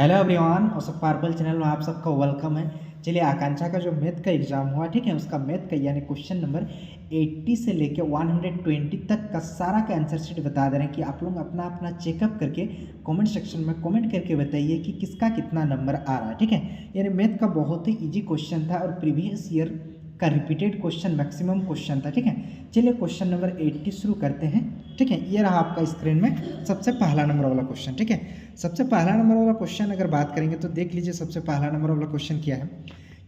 Hello everyone और सब purple channel में आप सबका वेलकम है। चलिए आकांक्षा का जो मैथ का एग्जाम हुआ, ठीक है, उसका मैथ का यानी क्वेश्चन नंबर 80 से लेकर 120 तक का सारा का आंसर शीट बता दे रहे हैं कि आप लोग अपना अपना चेकअप करके कमेंट सेक्शन में कमेंट करके बताइए कि किसका कितना नंबर आ रहा है। ठीक है, यानी मैथ का बहुत ही ईजी क्वेश्चन था और प्रीवियस ईयर का रिपीटेड क्वेश्चन मैक्सिमम क्वेश्चन था। ठीक है, चलिए क्वेश्चन नंबर 80 शुरू करते हैं। ठीक है, ये रहा आपका स्क्रीन में सबसे पहला नंबर वाला क्वेश्चन। ठीक है, सबसे पहला नंबर वाला क्वेश्चन अगर बात करेंगे तो देख लीजिए सबसे पहला नंबर वाला क्वेश्चन क्या है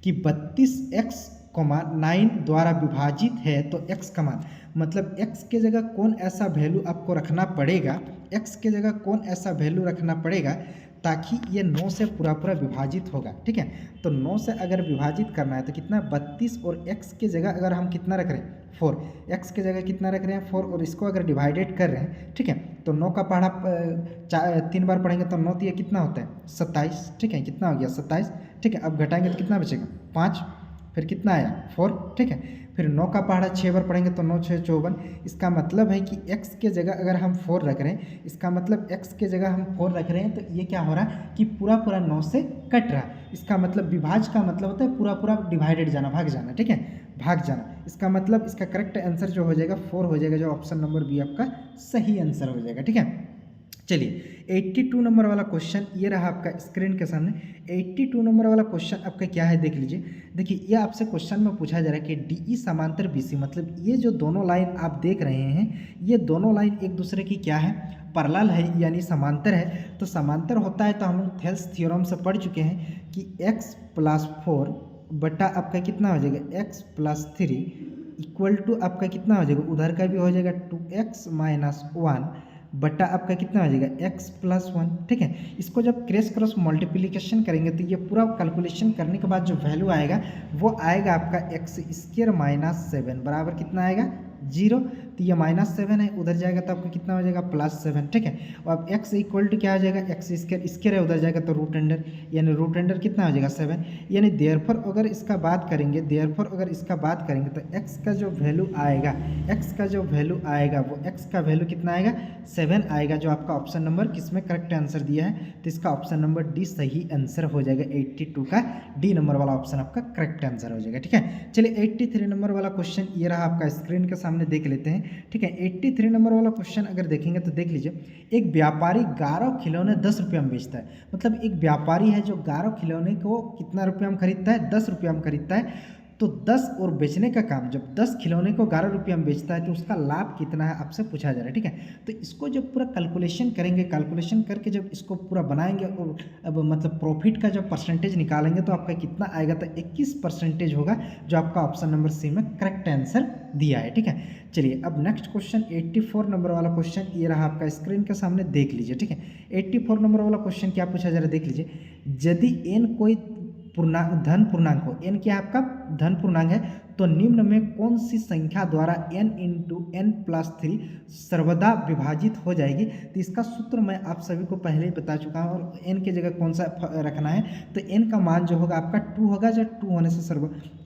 कि 32x, 9 द्वारा विभाजित है तो x का मान, मतलब x के जगह कौन ऐसा वैल्यू आपको रखना पड़ेगा, x के जगह कौन ऐसा वैल्यू रखना पड़ेगा ताकि ये 9 से पूरा पूरा विभाजित होगा। ठीक है, तो 9 से अगर विभाजित करना है तो कितना 32 और x के जगह अगर हम कितना रख रहे हैं 4, x के जगह कितना रख रहे हैं 4 और इसको अगर डिवाइडेड कर रहे हैं, ठीक है, तो 9 का पहाड़ा 3 बार पढ़ेंगे तो 9 3 कितना होता है 27। ठीक है, कितना हो गया 27। ठीक है, अब घटाएंगे तो कितना बचेगा 5, फिर कितना आया 4। ठीक है, फिर 9 का पहाड़ा 6 बार पढ़ेंगे तो 9 6 54। इसका मतलब है कि x के जगह अगर हम 4 रख रहे हैं, इसका मतलब x के जगह हम 4 रख रहे हैं तो ये क्या हो रहा है कि पूरा पूरा 9 से कट रहा है। इसका मतलब विभाज का मतलब होता है पूरा पूरा डिवाइडेड जाना, भाग जाना। ठीक है, भाग जाना, इसका मतलब इसका करेक्ट आंसर जो हो जाएगा 4 हो जाएगा, जो ऑप्शन नंबर बी आपका सही आंसर हो जाएगा। ठीक है, चलिए 82 नंबर वाला क्वेश्चन ये रहा आपका स्क्रीन के सामने। 82 नंबर वाला क्वेश्चन आपका क्या है देख लीजिए। देखिए ये आपसे क्वेश्चन में पूछा जा रहा है कि DE समांतर BC, मतलब ये जो दोनों लाइन आप देख रहे हैं ये दोनों लाइन एक दूसरे की क्या है, पैरेलल है यानी समांतर है। तो समांतर होता है तो हम लोग थेल्स थ्योरम से पढ़ चुके हैं कि x + 4 बटा आपका कितना हो जाएगा x + 3 इक्वल टू आपका कितना हो जाएगा, उधर का भी हो जाएगा 2x - 1 बटा आपका कितना हो जाएगा x + 1। ठीक है, इसको जब क्रॉस मल्टीप्लिकेशन करेंगे तो ये पूरा कैलकुलेशन करने के बाद जो वैल्यू आएगा वो आएगा आपका x² - 7 बराबर कितना आएगा 0। तो ये -7 है, उधर जाएगा तो आपको कितना हो जाएगा +7। ठीक है, और अब x = क्या आ जाएगा x² है, उधर जाएगा तो रूट अंडर, यानी रूट अंडर कितना हो जाएगा 7। यानी देयरफॉर अगर इसका बात करेंगे, देयरफॉर अगर इसका बात करेंगे तो x का जो वैल्यू आएगा, x का जो वैल्यू आएगा वो x का वैल्यू कितना आएगा 7 आएगा, जो आपका ऑप्शन नंबर किसमें करेक्ट आंसर दिया है तो इसका ऑप्शन नंबर डी सही आंसर हो जाएगा। 82 का डी नंबर वाला ऑप्शन आपका करेक्ट आंसर हो जाएगा। ठीक है, चलिए 83 नंबर वाला क्वेश्चन ये रहा आपका स्क्रीन के सामने देख लेते हैं। ठीक है, 83 नंबर वाला क्वेश्चन अगर देखेंगे तो देख लीजिए, एक व्यापारी 11 खिलौने 10 रुपये में बेचता है। मतलब एक व्यापारी है जो 11 खिलौने को कितना रुपये में खरीदता है 10 रुपये में खरीदता है। तो 10 और बेचने का काम, जब 10 खिलौने को 11 रुपये में बेचता है तो उसका लाभ कितना है आपसे पूछा जा रहा है। ठीक है, तो इसको जब पूरा कैलकुलेशन करेंगे, कैलकुलेशन करके जब इसको पूरा बनाएंगे और अब मतलब प्रॉफिट का जब परसेंटेज निकालेंगे तो आपका कितना आएगा तो 21% होगा, जो आपका ऑप्शन नंबर सी में करेक्ट आंसर दिया है। ठीक है, चलिए अब नेक्स्ट क्वेश्चन 84 नंबर वाला क्वेश्चन ये रहा आपका स्क्रीन के सामने देख लीजिए। ठीक है, 84 नंबर वाला क्वेश्चन क्या पूछा जा रहा है देख लीजिए। यदि n कोई धन पूर्णांक हो, n क्या आपका धन पूर्णांक है, तो निम्न में कौन सी संख्या द्वारा n × n + 3 सर्वदा विभाजित हो जाएगी। तो इसका सूत्र मैं आप सभी को पहले ही बता चुका हूँ, और n की जगह कौन सा रखना है तो n का मान जो होगा आपका 2 होगा, जो 2 होने से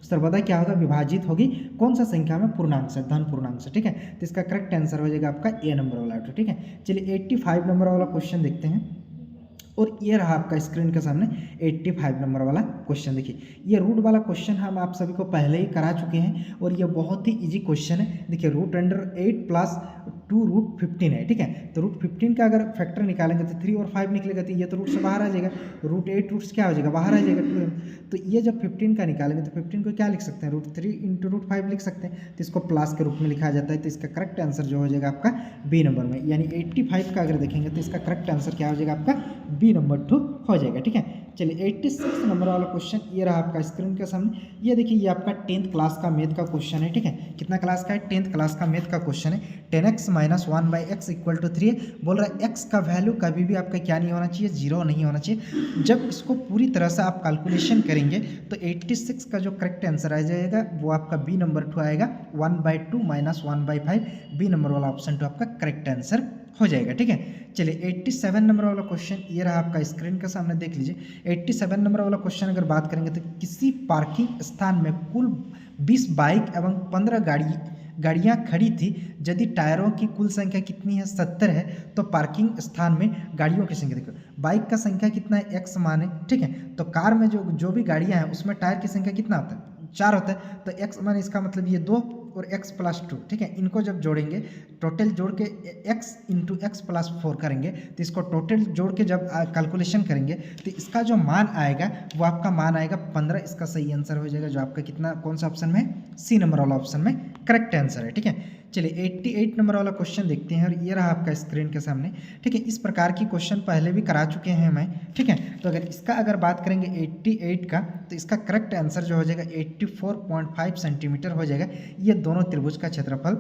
सर्वदा क्या होगा विभाजित होगी कौन सा संख्या में, पूर्णांक से, धन पूर्णांक से। ठीक है, तो इसका करेक्ट आंसर हो जाएगा आपका ए नंबर वाला। ठीक है, चलिए 85 नंबर वाला क्वेश्चन देखते हैं, और ये रहा आपका स्क्रीन के सामने 85 नंबर वाला क्वेश्चन। देखिए ये रूट वाला क्वेश्चन हम आप सभी को पहले ही करा चुके हैं और ये बहुत ही इजी क्वेश्चन है। देखिए √8 + 2 √15 है। ठीक है, तो √15 का अगर फैक्टर निकालेंगे तो 3 और 5 निकलेगा, तो ये तो रूट से बाहर आ जाएगा, √8 रूट्स क्या हो जाएगा बाहर आ जाएगा 2m। तो ये जब 15 का निकालेंगे तो 15 को क्या लिख सकते हैं √3 × √5 लिख सकते हैं, तो इसको प्लस के रूप में लिखा जाता है। तो इसका करेक्ट आंसर जो हो जाएगा आपका बी नंबर में, यानी 85 का अगर देखेंगे तो इसका करेक्ट आंसर क्या हो जाएगा आपका बी नंबर 2 हो जाएगा। ठीक है, चलिए 86 नंबर वाला क्वेश्चन ये रहा आपका स्क्रीन के सामने। ये देखिए ये आपका 10th क्लास का मैथ का क्वेश्चन है। ठीक है, कितना क्लास का है 10th क्लास का मैथ का क्वेश्चन है। 10x - 1/x = 3 बोल रहा है x का वैल्यू कभी भी आपका क्या नहीं होना चाहिए 0 नहीं होना चाहिए। जब इसको पूरी तरह से आप कैलकुलेशन करेंगे तो 86 का जो करेक्ट आंसर आ जाएगा वो आपका बी नंबर 2 आएगा, 1/2 - 1/5 बी नंबर वाला ऑप्शन 2 आपका करेक्ट आंसर हो जाएगा। ठीक है, चलिए 87 नंबर वाला क्वेश्चन ये रहा आपका स्क्रीन के सामने देख लीजिए। 87 नंबर वाला क्वेश्चन अगर बात करेंगे तो किसी पार्किंग स्थान में कुल 20 बाइक एवं 15 गाड़ियाँ खड़ी थी, यदि टायरों की कुल संख्या कितनी है 70 है, तो पार्किंग स्थान में गाड़ियों की संख्या देखो, बाइक का संख्या कितना है x मान है, ठीक है। तो कार में जो भी गाड़ियाँ हैं उसमें टायर की संख्या कितना होता है 4 होता है, तो x मान इसका मतलब ये 2 और x प्लस 2, ठीक है। इनको जब जोड़ेंगे टोटल जोड़ के x इंटू एक्स प्लस 4 करेंगे, तो इसको टोटल जोड़ के जब कैलकुलेशन करेंगे तो इसका जो मान आएगा वो आपका मान आएगा 15। इसका सही आंसर हो जाएगा जो आपका कितना कौन सा ऑप्शन में, सी नंबर वाला ऑप्शन में करेक्ट आंसर है, ठीक है। चलिए 88 नंबर वाला क्वेश्चन देखते हैं और ये रहा आपका स्क्रीन के सामने, ठीक है। इस प्रकार की क्वेश्चन पहले भी करा चुके हैं मैं, ठीक है। तो अगर बात करेंगे 88 का, तो इसका करेक्ट आंसर जो हो जाएगा 84.5 सेंटीमीटर हो जाएगा। ये दोनों त्रिभुज का क्षेत्रफल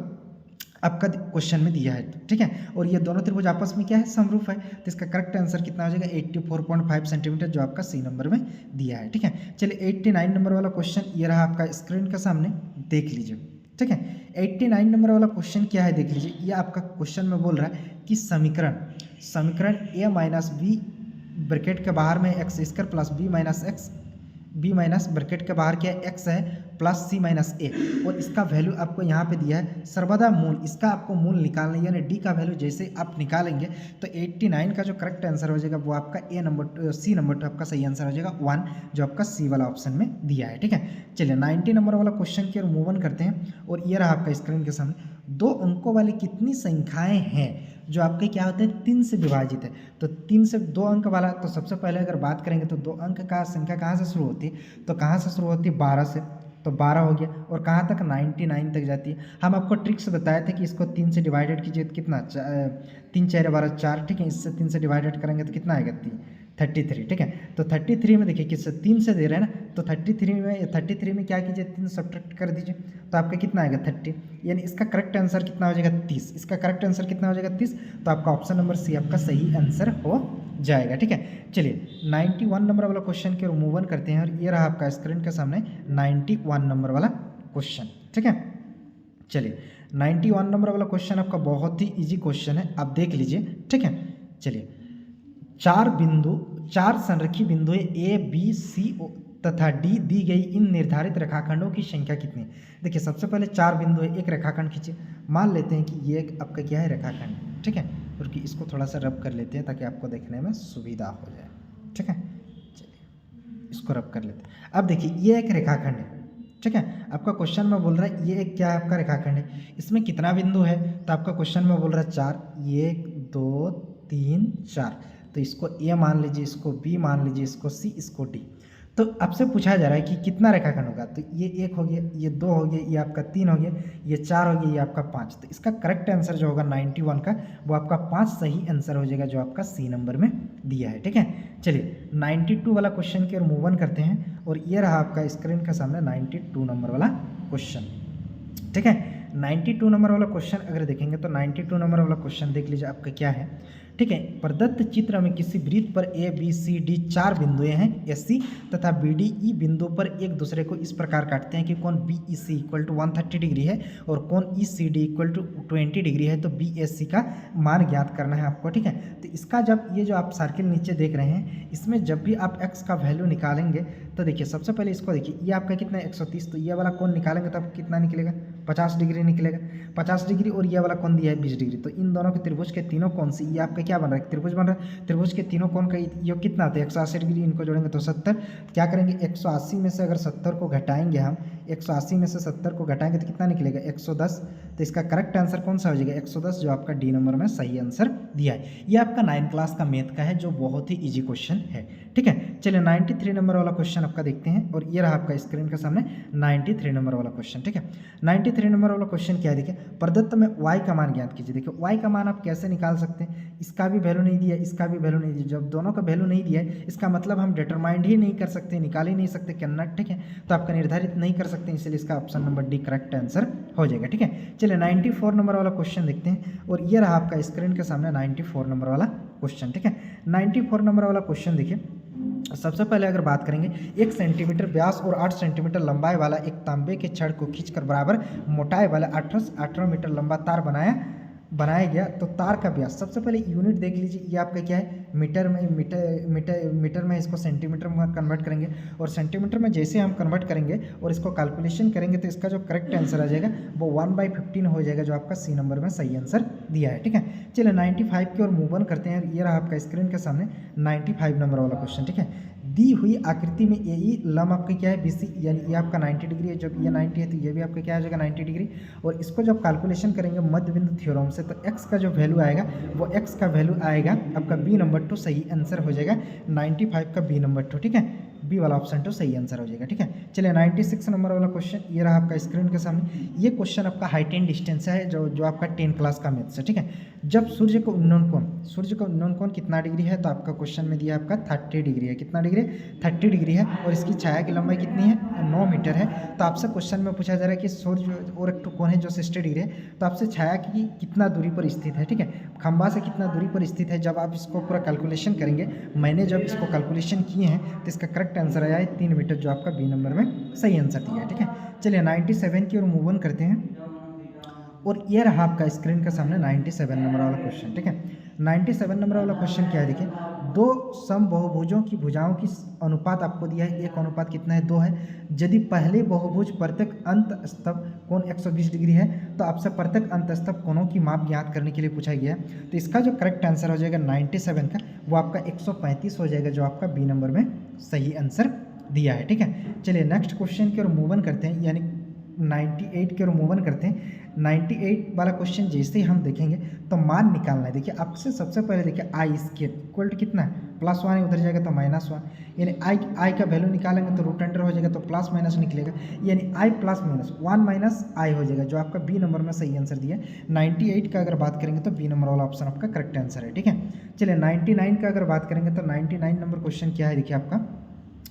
आपका क्वेश्चन में दिया है, ठीक है। और ये दोनों त्रिभुज आपस में क्या है, समरूप है, तो इसका करेक्ट आंसर कितना हो जाएगा 84.5 सेंटीमीटर जो आपका सी नंबर में दिया है, ठीक है। चलिए 89 नंबर वाला क्वेश्चन ये रहा आपका स्क्रीन के सामने, देख लीजिए, ठीक है। 89 नंबर वाला क्वेश्चन क्या है देख लीजिए। ये आपका क्वेश्चन में बोल रहा है कि समीकरण a माइनस बी ब्रैकेट के बाहर में x square plus b minus bracket के बाहर क्या है एक्स है प्लस सी माइनस ए, और इसका वैल्यू आपको यहाँ पे दिया है सर्वदा मूल, इसका आपको मूल निकालना है, यानी डी का वैल्यू जैसे आप निकालेंगे तो 89 का जो करेक्ट आंसर हो जाएगा वो आपका सी नंबर तो आपका सही आंसर हो जाएगा 1, जो आपका सी वाला ऑप्शन में दिया है, ठीक है। चलिए 90 नंबर वाला क्वेश्चन की ओर मूव ऑन करते हैं और ये रहा आपका स्क्रीन के सामने, 2 अंकों वाली कितनी संख्याएं हैं जो आपके क्या होते हैं 3 से विभाजित है। तो 3 से 2 अंक वाला, तो सबसे पहले अगर बात करेंगे तो 2 अंक का संख्या कहाँ से शुरू होती है, तो कहाँ से शुरू होती है 12 से, तो 12 हो गया, और कहाँ तक 99 तक जाती है। हम आपको ट्रिक्स बताए थे कि इसको 3 से डिवाइडेड कीजिए तो कितना 3 4 12 4, ठीक है। इससे 3 से डिवाइडेड करेंगे तो कितना आएगा 33, ठीक है। तो 33 में देखिए किससे 3 से दे रहे हैं ना, तो 33 में क्या कीजिए 3 सब्ट्रैक्ट कर दीजिए तो आपका कितना आएगा 30, यानी इसका करेक्ट आंसर कितना हो जाएगा 30। इसका करेक्ट आंसर कितना हो जाएगा 30, तो आपका ऑप्शन नंबर सी आपका सही आंसर हो जाएगा, ठीक है। चलिए 91 नंबर वाला क्वेश्चन के मूव ऑन करते हैं और ये रहा आपका स्क्रीन के सामने 91 नंबर वाला क्वेश्चन, ठीक है। चलिए 91 नंबर वाला क्वेश्चन आपका बहुत ही इजी क्वेश्चन है, आप देख लीजिए, ठीक है। चलिए 4 संरेखी बिंदुएं ए बी सी तथा डी दी गई इन निर्धारित रेखाखंडों की संख्या कितनी है। देखिए सबसे पहले 4 बिंदु है, एक रेखाखंड खींचिए, मान लेते हैं कि ये आपका क्या है रेखाखंड, ठीक है। और कि इसको थोड़ा सा रब कर लेते हैं ताकि आपको देखने में सुविधा हो जाए, ठीक है। चलिए इसको रब कर लेते हैं। अब देखिए ये एक रेखाखंड है, ठीक है। आपका क्वेश्चन में बोल रहा है ये एक क्या है आपका रेखाखंड है, इसमें कितना बिंदु है, तो आपका क्वेश्चन में बोल रहा है 4, 1 2 3 4, तो इसको ए मान लीजिए, इसको बी मान लीजिए, इसको सी, इसको डी। तो आपसे पूछा जा रहा है कि कितना रेखाखंड होगा, तो ये 1 हो गया, ये 2 हो गया, ये आपका 3 हो गया, ये 4 हो गया, ये आपका 5। तो इसका करेक्ट आंसर जो होगा 91 का वो आपका 5 सही आंसर हो जाएगा जो आपका सी नंबर में दिया है, ठीक है। चलिए 92 वाला क्वेश्चन की ओर मूव ऑन करते हैं और ये रहा आपका स्क्रीन के सामने 92 नंबर वाला क्वेश्चन, ठीक है। 92 नंबर वाला क्वेश्चन अगर देखेंगे तो 92 नंबर वाला क्वेश्चन देख लीजिए आपका क्या है, ठीक है। प्रदत्त चित्र में किसी वृत्त पर ए बी सी डी 4 बिंदुएं हैं, एस सी तथा बी डी ई बिंदु पर एक दूसरे को इस प्रकार काटते हैं कि कोण B E C equal to 130 degree है और कोण E C D equal to 20 degree है, तो बी एस सी का मान ज्ञात करना है आपको, ठीक है। तो इसका जब ये जो आप सर्किल नीचे देख रहे हैं, इसमें जब भी आप एक्स का वैल्यू निकालेंगे तो देखिए सबसे पहले इसको देखिए, ये आपका कितना है 130, तो ये वाला कोण निकालेंगे तो आपको कितना निकलेगा 50 डिग्री निकलेगा, 50 डिग्री, और ये वाला कोण दिया है 20 डिग्री। तो इन दोनों के त्रिभुज के तीनों कोण से ये आपका क्या बन रहा है त्रिभुज बन रहा है, त्रिभुज के तीनों कोण का योग कितना आता है 180 डिग्री, इनको जोड़ेंगे तो 70। क्या करेंगे 180 में से अगर 70 को घटाएंगे हम, 180 में से 70 को घटाएंगे तो कितना निकलेगा 110। तो इसका करेक्ट आंसर कौन सा हो जाएगा 110, जो आपका डी नंबर में सही आंसर दिया है। ये आपका 9th क्लास का मैथ का है जो बहुत ही इजी क्वेश्चन है, ठीक है। चलिए 93 नंबर वाला क्वेश्चन आपका देखते हैं और ये रहा आपका स्क्रीन के सामने 93 नंबर वाला क्वेश्चन, ठीक है। 93 नंबर वाला क्वेश्चन क्या है देखिए, प्रदत्त में y का मान ज्ञात कीजिए। देखिए y का मान आप कैसे निकाल सकते हैं, इसका भी वैल्यू नहीं दिया, इसका भी वैल्यू नहीं दिया, जब दोनों का वैल्यू नहीं दिया है इसका मतलब हम डिटरमाइंड ही नहीं कर सकते, निकाल ही नहीं सकते करना, ठीक है। तो आपका निर्धारित नहीं कर सकते, इसलिए इसका option number D correct answer हो जाएगा, ठीक है। चलिए 94 नंबर वाला क्वेश्चन देखते हैं और ये रहा आपका स्क्रीन के सामने 94 नंबर वाला क्वेश्चन, ठीक है। 94 नंबर वाला क्वेश्चन देखिए, सबसे पहले अगर बात करेंगे 1 सेंटीमीटर व्यास और 8 सेंटीमीटर लंबाई वाला एक तांबे के छड़ को खींचकर बराबर मोटाई वाला 18 मीटर लंबा तार बनाया बनाया गया तो तार का व्यास, सबसे पहले यूनिट देख लीजिए, ये आपका क्या है मीटर में, मीटर में इसको सेंटीमीटर में कन्वर्ट करेंगे, और सेंटीमीटर में जैसे हम कन्वर्ट करेंगे और इसको कैलकुलेशन करेंगे तो इसका जो करेक्ट आंसर आ जाएगा वो 1/15 हो जाएगा, जो आपका सी नंबर में सही आंसर दिया है। ठीक है, चलिए 95 की ओर मूव ऑन करते हैं। ये रहा आपका स्क्रीन के सामने 95 नंबर वाला क्वेश्चन। ठीक है, दी हुई आकृति में ए ई लम आपका क्या है BC, यानी ये आपका 90 डिग्री है, जब ये 90 है तो ये भी आपका क्या आ जाएगा 90 डिग्री। और इसको जब कैलकुलेशन करेंगे मध्य बिंदु थ्योरम से तो x का जो वैल्यू आएगा वो x का वैल्यू आएगा आपका B नंबर 2 सही आंसर हो जाएगा 95 का B नंबर 2। ठीक है, बी वाला ऑप्शन तो सही आंसर हो जाएगा। ठीक है, चलिए 96 नंबर वाला क्वेश्चन ये रहा आपका स्क्रीन के सामने। ये क्वेश्चन आपका हाइट एंड डिस्टेंस है, जो आपका 10 क्लास का मैथ्स है। ठीक है, जब सूर्य का उन्नयन कोण कितना डिग्री है, तो आपका क्वेश्चन में दिया आपका 30 डिग्री है। कितना डिग्री है? 30 डिग्री है। और इसकी छाया की लंबाई कितनी है? 9 मीटर है। तो आपसे क्वेश्चन में पूछा जा रहा है कि सूर्य और एक कोण है जो 60 डिग्री है, तो आपसे छाया की कितना दूरी पर स्थित है। ठीक है, खंबा से कितना दूरी पर स्थित है, जब आप इसको पूरा कैलकुलेशन करेंगे, मैंने जब इसको कैलकुलेशन किए हैं तो इसका करेक्ट आंसर आया है 3 मीटर, जो आपका बी नंबर में सही आंसर दिया है। ठीक है, चलिए 97 की ओर मूव ऑन करते हैं। और ये रहा आपका स्क्रीन के सामने 97 नंबर वाला क्वेश्चन। ठीक है, 97 नंबर वाला क्वेश्चन क्या है, देखिए दो समबाहुभुजों की भुजाओं की अनुपात आपको दिया है, एक अनुपात कितना है 2 है। यदि पहले बहुभुज प्रत्येक अंत स्तंभ कोण 120 डिग्री है, तो आपसे प्रत्येक अंत स्तंभ कोणों की माप ज्ञात करने के लिए पूछा गया है। तो इसका जो करेक्ट आंसर हो जाएगा 97 का, वो आपका 135 हो जाएगा, जो आपका बी नंबर में सही आंसर दिया है। ठीक है, चलिए नेक्स्ट क्वेश्चन की ओर मूव ऑन करते हैं, यानी 98 की ओर मूव ऑन करते हैं। 98 वाला क्वेश्चन जैसे ही हम देखेंगे तो मान निकालना है। देखिए आपसे सबसे पहले देखिए आई स्क्वायर इक्वल टू कितना है, +1 उधर जाएगा तो -1, यानी आई का वैल्यू निकालेंगे तो रूट अंडर हो जाएगा, तो प्लस माइनस निकलेगा, यानी आई प्लस माइनस 1 माइनस आई हो जाएगा, जो आपका बी नंबर में सही आंसर दिया है। 98 का अगर बात करेंगे तो बी नंबर वाला ऑप्शन आपका करेक्ट आंसर है। ठीक है, चलिए 99 का अगर बात करेंगे तो 99 नंबर क्वेश्चन क्या है, देखिए आपका।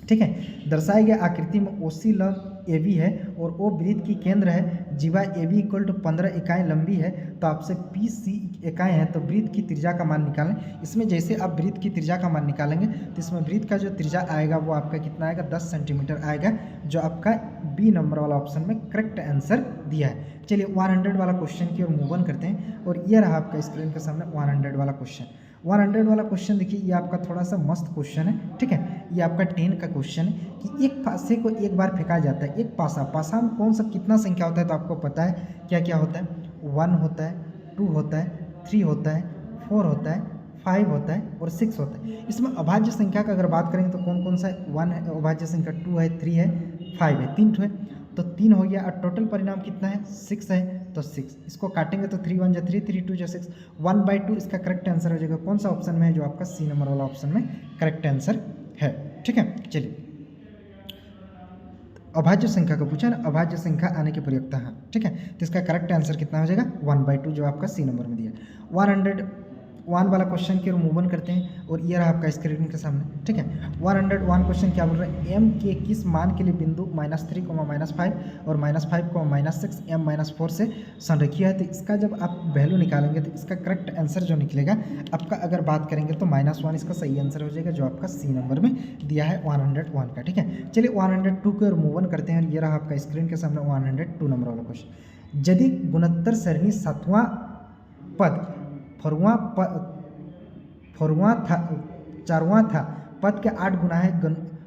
ठीक है, दर्शाई गई आकृति में ओसी लंब ए बी है और ओ वृत्त की केंद्र है, जीवा ए बी इक्वल टू 15 इकाई लंबी है, तो आपसे पी सी इकाई है, तो वृत्त की त्रिज्या का मान निकालें। इसमें जैसे आप वृत्त की त्रिज्या का मान निकालेंगे तो इसमें वृत्त का जो त्रिज्या आएगा वो आपका कितना आएगा 10 सेंटीमीटर आएगा, जो आपका बी नंबर वाला ऑप्शन में करेक्ट आंसर दिया है। चलिए 100 वाला क्वेश्चन की ओर मूव ऑन करते हैं। और ये रहा आपका स्क्रीन के सामने 100 वाला क्वेश्चन। 100 वाला क्वेश्चन देखिए, ये आपका थोड़ा सा मस्त क्वेश्चन है। ठीक है, ये आपका 10 का क्वेश्चन है कि एक पासे को एक बार फेंका जाता है, एक पासा में कौन सा कितना संख्या होता है, तो आपको पता है क्या क्या होता है, 1 होता है, 2 होता है, 3 होता है, 4 होता है, 5 होता है और 6 होता है। इसमें अभाज्य संख्या का अगर बात करेंगे तो कौन कौन सा है, 1 है, अभाज्य संख्या 2 है, 3 है, 5 है, 3 है, तो 3 हो गया। और टोटल परिणाम कितना है 6 है, तो 6 इसको काटेंगे तो 3 1 जा 3, 3 2 जा 6, 1/2 इसका करेक्ट आंसर हो जाएगा। कौन सा ऑप्शन में है, जो आपका सी नंबर वाला ऑप्शन में करेक्ट आंसर है। ठीक है, चलिए अभाज्य संख्या को पूछा ना, अभाज्य संख्या आने की प्रयोगता है। ठीक है, तो इसका करेक्ट आंसर कितना हो जाएगा 1/2, जो आपका सी नंबर में दिया। 101 वाला क्वेश्चन की ओर मूव ऑन करते हैं। और ये रहा आपका स्क्रीन के सामने। ठीक है, 101 क्वेश्चन क्या बोल रहा है, m के किस मान के लिए बिंदु -3, -5 और -5, -6 m -4 से संरेखीय है। तो इसका जब आप वैल्यू निकालेंगे तो इसका करेक्ट आंसर जो निकलेगा आपका, अगर बात करेंगे तो -1 इसका सही आंसर हो जाएगा, जो आपका सी नंबर में दिया है 101 का। ठीक है, चलिए 102 की ओर मूव ऑन करते हैं। ये रहा आपका स्क्रीन के सामने 102 नंबर वाला क्वेश्चन। यदि गुणोत्तर सरणी 7वां पद 4वां था पद के 8 गुना है,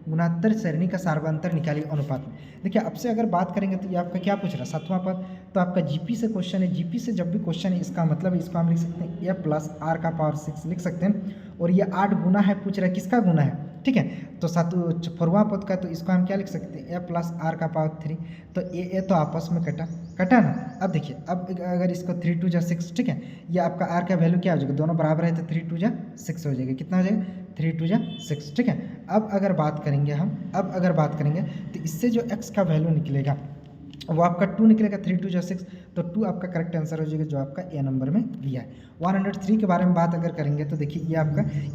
गुणोत्तर श्रेणी का सार्वंतर निकालिए अनुपात में। देखिए आपसे अगर बात करेंगे तो ये आपका क्या पूछ रहा है 7वां पद, तो आपका जीपी से क्वेश्चन है। जीपी से जब भी क्वेश्चन है इसका मतलब इसको हम लिख सकते हैं a + r का पावर 6 लिख सकते हैं। और ये 8 गुना है, पूछ रहा है किसका गुना है। ठीक है, तो 4वां पद का, तो इसको हम क्या लिख सकते हैं a + r का पावर 3, तो a तो आपस में कटा ना। अब देखिए, अब अगर इसको 3 2 जा 6, ठीक है, ये आपका r का वैल्यू क्या हो जाएगा, दोनों बराबर है तो 3 2 जा 6 हो जाएगा। कितना हो जाएगा 3 2 जा 6। ठीक है, अब अगर बात करेंगे तो इससे जो x का वैल्यू निकलेगा वो आपका 2 निकलेगा, 3 2 जा 6, तो 2 आपका करेक्ट आंसर हो जाएगा, जो आपका ए नंबर में दिया है। 103 के बारे में बात अगर करेंगे तो देखिए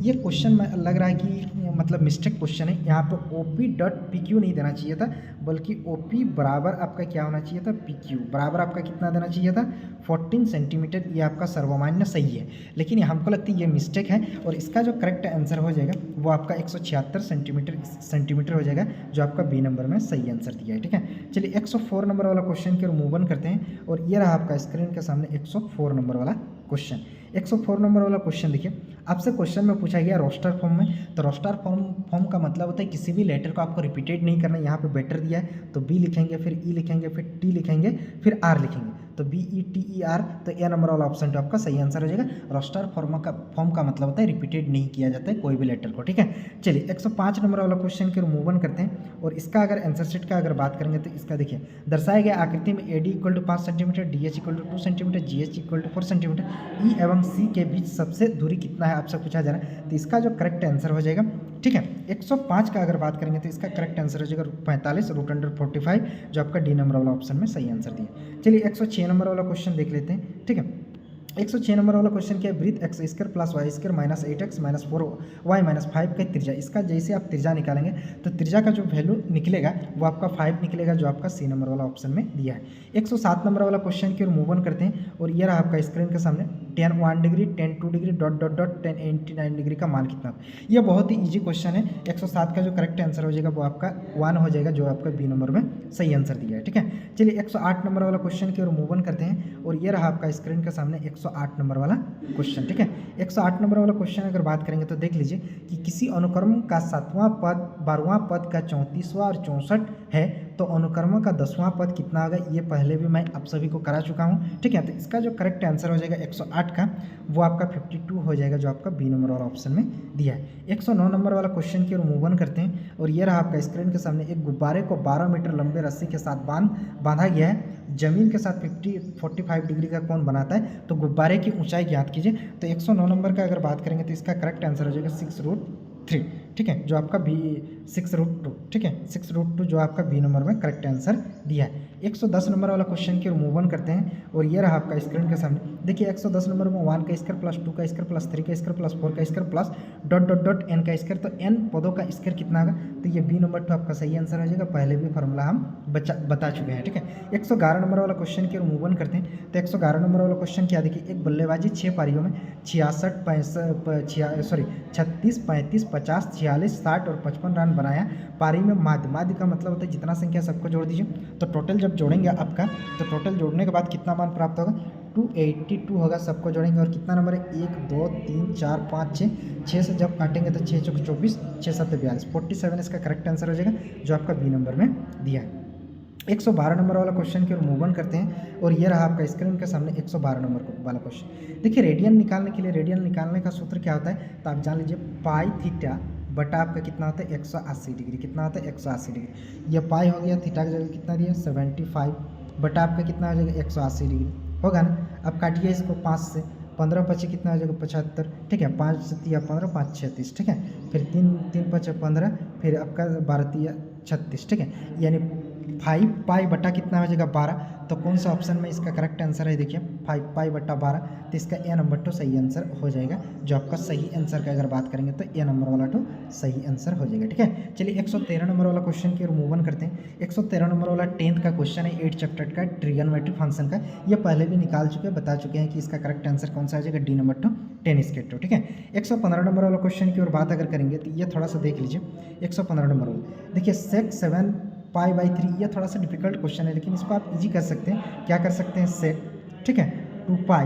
ये क्वेश्चन में लग रहा है कि मतलब मिस्टेक क्वेश्चन है। यहाँ पर OP.PQ नहीं देना चाहिए था, बल्कि OP बराबर आपका क्या होना चाहिए था, PQ बराबर आपका कितना देना चाहिए था 14 सेंटीमीटर। ये आपका सर्वमान्य सही है, लेकिन हमको लगता है ये मिस्टेक है। और इसका जो करेक्ट आंसर हो जाएगा वो आपका 176 सेंटीमीटर हो जाएगा, जो आपका बी नंबर में सही आंसर दिया है। ठीक है, चलिए 104 नंबर वाला क्वेश्चन की ओर मूव ऑन करते हैं। और ये रहा आपका स्क्रीन के सामने 104 नंबर वाला क्वेश्चन। 104 नंबर वाला क्वेश्चन देखिए, आपसे क्वेश्चन में पूछा गया रोस्टर फॉर्म में। तो रोस्टर फॉर्म का मतलब होता है किसी भी लेटर को आपको रिपीटेड नहीं करना है। यहाँ पे बेटर दिया है तो बी लिखेंगे, फिर ई लिखेंगे, फिर टी लिखेंगे, फिर आर लिखेंगे, तो B E T E R, तो ए नंबर वाला ऑप्शन तो आपका सही आंसर हो जाएगा। रोस्टर फॉर्म का मतलब होता है रिपीटेड नहीं किया जाता है कोई भी लेटर को, ठीक है। चलिए 105 नंबर वाला क्वेश्चन के मूव ऑन करते हैं और इसका अगर आंसर शीट का अगर बात करेंगे तो इसका देखिए, दर्शाया गया आकृति में A D equal to 5 centimetre, D H equal to 2 centimetre, G H equal to 4 centimetre, E एवं सी के बीच सबसे दूरी कितना है आपसे पूछा जा रहा है। तो इसका जो करेक्ट आंसर हो जाएगा, ठीक है, 105 का अगर बात करेंगे तो इसका करेक्ट आंसर हो जाएगा 45 रूट अंडर 45, जो आपका डी नंबर वाला ऑप्शन में सही आंसर दिया। चलिए 106 नंबर वाला क्वेश्चन देख लेते हैं, ठीक है। 106 नंबर वाला क्वेश्चन क्या है, ब्रीथ x square plus y square minus 8x minus 4y minus 5 का त्रिज्या। इसका जैसे आप त्रिज्या निकालेंगे तो त्रिज्या का जो वैल्यू निकलेगा वो आपका 5 निकलेगा, जो आपका सी नंबर वाला ऑप्शन में दिया है। 107 नंबर वाला क्वेश्चन की ओर मूव ऑन करते हैं और ये रहा आपका स्क्रीन के सामने, 10 1 degree 10 2 degree dot dot dot 10 89 degree का मान कितना। यह बहुत ही ईजी क्वेश्चन है। 107 का जो करेक्ट आंसर हो जाएगा वो आपका 1 हो जाएगा, जो आपका बी नंबर में सही आंसर दिया है, ठीक है। चलिए 108 नंबर वाला क्वेश्चन की ओर मूव ऑन करते हैं और ये रहा आपका स्क्रीन के सामने 108 नंबर वाला क्वेश्चन, ठीक है। 108 नंबर वाला क्वेश्चन अगर बात करेंगे तो देख लीजिए कि किसी अनुक्रम का 7वां पद 12वां पद का 34वां और 64 है, तो अनुक्रम का 10वां पद कितना होगा, ये पहले भी मैं आप सभी को करा चुका हूँ, ठीक है। तो इसका जो करेक्ट आंसर हो जाएगा 108 का, वो आपका 52 हो जाएगा, जो आपका बी नंबर वाला ऑप्शन में दिया है। 109 नंबर वाला क्वेश्चन की ओर मूव ऑन करते हैं और ये रहा आपका स्क्रीन के सामने, एक गुब्बारे को 12 मीटर लंबे रस्सी के साथ बांधा गया है, जमीन के साथ 45 डिग्री का कोण बनाता है, तो गुब्बारे की ऊंचाई ज्ञात कीजिए। तो 109 नंबर का अगर बात करेंगे तो इसका करेक्ट आंसर हो जाएगा 6√3, ठीक है, जो आपका बी 6√2, ठीक है, 6√2 जो आपका बी नंबर में करेक्ट आंसर दिया है। 110 नंबर वाला क्वेश्चन की ओर मूव ऑन करते हैं और ये रहा आपका स्क्रीन के सामने, देखिए 110 नंबर में 1 का स्क्वायर प्लस 2 का स्क्वायर प्लस 3 का स्क्वायर प्लस 4 का square plus dot dot dot n का स्क्वायर, तो एन पदों का स्क्वायर कितना होगा, तो ये बी नंबर 2 आपका सही आंसर हो जाएगा। पहले भी फॉर्मूला हम बता चुके हैं, ठीक है। 111 नंबर वाला क्वेश्चन की ओर मूव ऑन करते हैं। तो 111 नंबर वाला क्वेश्चन क्या, देखिए एक बल्लेबाजी 6 पारियों में 66 36 35 50 46 60 और 55 रन बनाया। पारी में माध्य का मतलब होता है जितना संख्या सबको जोड़ दीजिए, तो टोटल जब जोड़ेंगे आपका, तो टोटल जोड़ने के बाद कितना मान प्राप्त होगा, 282 होगा, सबको जोड़ेंगे और कितना नंबर है, 1 2 3 4 5 6 से जब काटेंगे तो 6 चौक 24 6 7 42 47 इसका करेक्ट आंसर हो जाएगा, जो आपका बी नंबर में दिया है। 112 नंबर वाला क्वेश्चन की ओर मूव ऑन करते हैं और ये रहा आपका स्क्रीन के सामने 112 नंबर वाला क्वेश्चन। देखिए रेडियन निकालने के लिए, रेडियन निकालने का सूत्र क्या होता है, तो आप जान लीजिए पाई थीटा बटा आपका कितना होता है 180 डिग्री, कितना होता है 180 डिग्री। यह पाई हो गया, थीटा की जगह कितना दिया 75 बटा आपका कितना हो जाएगा 180 डिग्री होगा ना। अब काटिए इसको 5 से, 15 पचे कितना हो जाएगा 75, ठीक है, 5 से 3 15 5 36, ठीक है, फिर 3 पचे 15, फिर आपका 12 3 36, ठीक है, यानी 5 पाई बटा कितना हो जाएगा 12। तो कौन सा ऑप्शन में इसका करेक्ट आंसर है, देखिए 5 पाई बटा 12, तो इसका ए नंबर 2 सही आंसर हो जाएगा। जो आपका सही आंसर का अगर बात करेंगे तो ए नंबर वाला 2 सही आंसर हो जाएगा, ठीक है। चलिए 113 नंबर वाला क्वेश्चन की ओर मूव ऑन करते हैं। 113 नंबर वाला 10th का क्वेश्चन है, 8 चैप्टर का ट्रिगोनोमेट्री फंक्शन का। ये पहले भी निकाल चुके हैं, बता चुके हैं कि इसका करेक्ट आंसर कौन सा आ जाएगा, डी नंबर 2 10 ठीक है। 115 नंबर वाला क्वेश्चन की ओर बात अगर करेंगे तो ये थोड़ा सा देख लीजिए। 115 नंबर वाला देखिए सेक 7 पाई बाई 3, ये थोड़ा सा डिफिकल्ट क्वेश्चन है, लेकिन इसको आप इजी कर सकते हैं। क्या कर सकते हैं, सेक, ठीक है, 2 पाई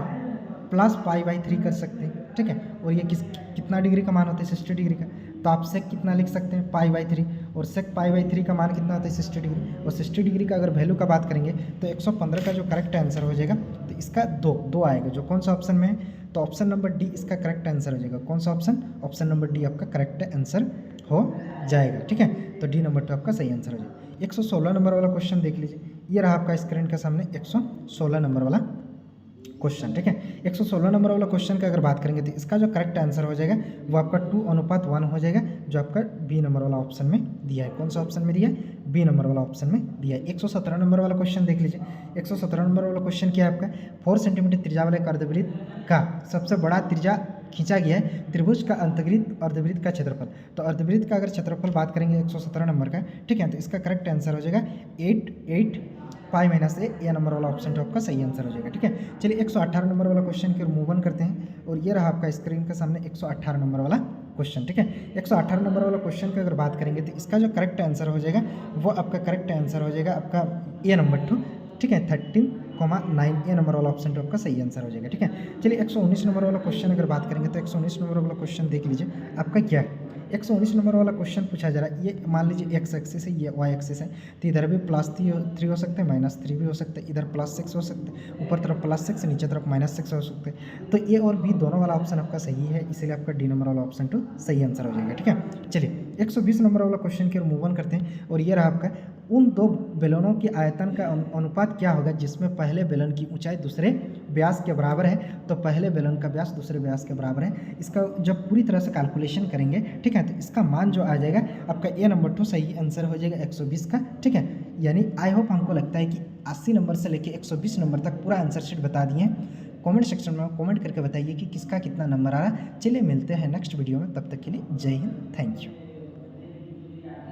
प्लस पाई बाई 3 कर सकते हैं, ठीक है। और ये कितना डिग्री का मान होता है 60 डिग्री का, तो आप सेक कितना लिख सकते हैं पाई बाई 3, और सेक पाई बाई 3 का मान कितना होता है 60 डिग्री, और 60 डिग्री का अगर वैल्यू का बात करेंगे तो 115 का जो करेक्ट आंसर हो जाएगा, तो इसका दो आएगा, जो कौन सा ऑप्शन में है, तो ऑप्शन नंबर डी इसका करेक्ट आंसर हो जाएगा। कौन सा ऑप्शन, ऑप्शन नंबर डी आपका करेक्ट आंसर हो जाएगा, ठीक है। तो डी नंबर 2 आपका सही आंसर हो जाएगा। 116 नंबर वाला क्वेश्चन देख लीजिए, ये रहा आपका स्क्रीन के सामने 116 नंबर वाला क्वेश्चन, ठीक है। 116 नंबर वाला क्वेश्चन का अगर बात करेंगे तो इसका जो करेक्ट आंसर हो जाएगा वो आपका 2:1 हो जाएगा, जो आपका बी नंबर वाला ऑप्शन में दिया है। कौन सा ऑप्शन में दिया है, बी नंबर वाला ऑप्शन में दिया है। 117 नंबर वाला क्वेश्चन देख लीजिए। 117 नंबर वाला क्वेश्चन क्या है आपका, 4 सेंटीमीटर त्रिज्या वाले अर्धवृत्त का सबसे बड़ा त्रिज्या खींचा गया है, त्रिभुज का अंतर्गत अर्धवृत्त का क्षेत्रफल। तो अर्धवृत्त का अगर क्षेत्रफल बात करेंगे 117 नंबर का, ठीक है, तो इसका करेक्ट आंसर हो जाएगा 8 पाई माइनस ए नंबर वाला ऑप्शन तो आपका सही आंसर हो जाएगा, ठीक है। चलिए 118 नंबर वाला क्वेश्चन की ओर मूव ऑन करते हैं और ये रहा आपका स्क्रीन के सामने 118 नंबर वाला क्वेश्चन, ठीक है। 118 नंबर वाला क्वेश्चन का अगर बात करेंगे तो इसका जो करेक्ट आंसर हो जाएगा वो आपका करेक्ट आंसर हो जाएगा आपका ए नंबर 2, ठीक है, 13 9 ये नंबर वाला ऑप्शन तो आपका सही आंसर हो जाएगा। ठीक है, चलिए 119 नंबर वाला क्वेश्चन अगर बात करेंगे तो 119 नंबर वाला क्वेश्चन देख लीजिए आपका क्या है। 119 नंबर वाला क्वेश्चन पूछा जा रहा है, ये मान लीजिए एक्स एक्सिस है, ये वाई एक्सिस है, तो इधर भी +3 हो सकते हैं, -3 भी हो सकते हैं, इधर +6 हो सकते हैं, ऊपर तरफ +6 नीचे तरफ -6 हो सकते हैं। तो ए और बी दोनों वाला ऑप्शन आपका सही है, इसलिए आपका डी नंबर वाला ऑप्शन तो सही आंसर हो जाएगा। ठीक है, चलिए 120 नंबर वाला क्वेश्चन की ओर मूव ऑन करते हैं और ये रहा आपका, उन दो बेलनों की आयतन का अनुपात क्या होगा जिसमें पहले बेलन की ऊंचाई दूसरे व्यास के बराबर है। तो पहले बेलन का व्यास दूसरे व्यास के बराबर है, इसका जब पूरी तरह से कैलकुलेशन करेंगे, ठीक है, तो इसका मान जो आ जाएगा आपका ए नंबर तो सही आंसर हो जाएगा 120 का। ठीक है, यानी आई होप हमको लगता है कि 80 नंबर से लेके 120 नंबर तक पूरा आंसर शीट बता दिए हैं। कमेंट सेक्शन में कमेंट करके बताइए कि किसका कितना नंबर आ रहा है। चलिए मिलते हैं नेक्स्ट वीडियो में, तब तक के लिए जय हिंद, थैंक यू।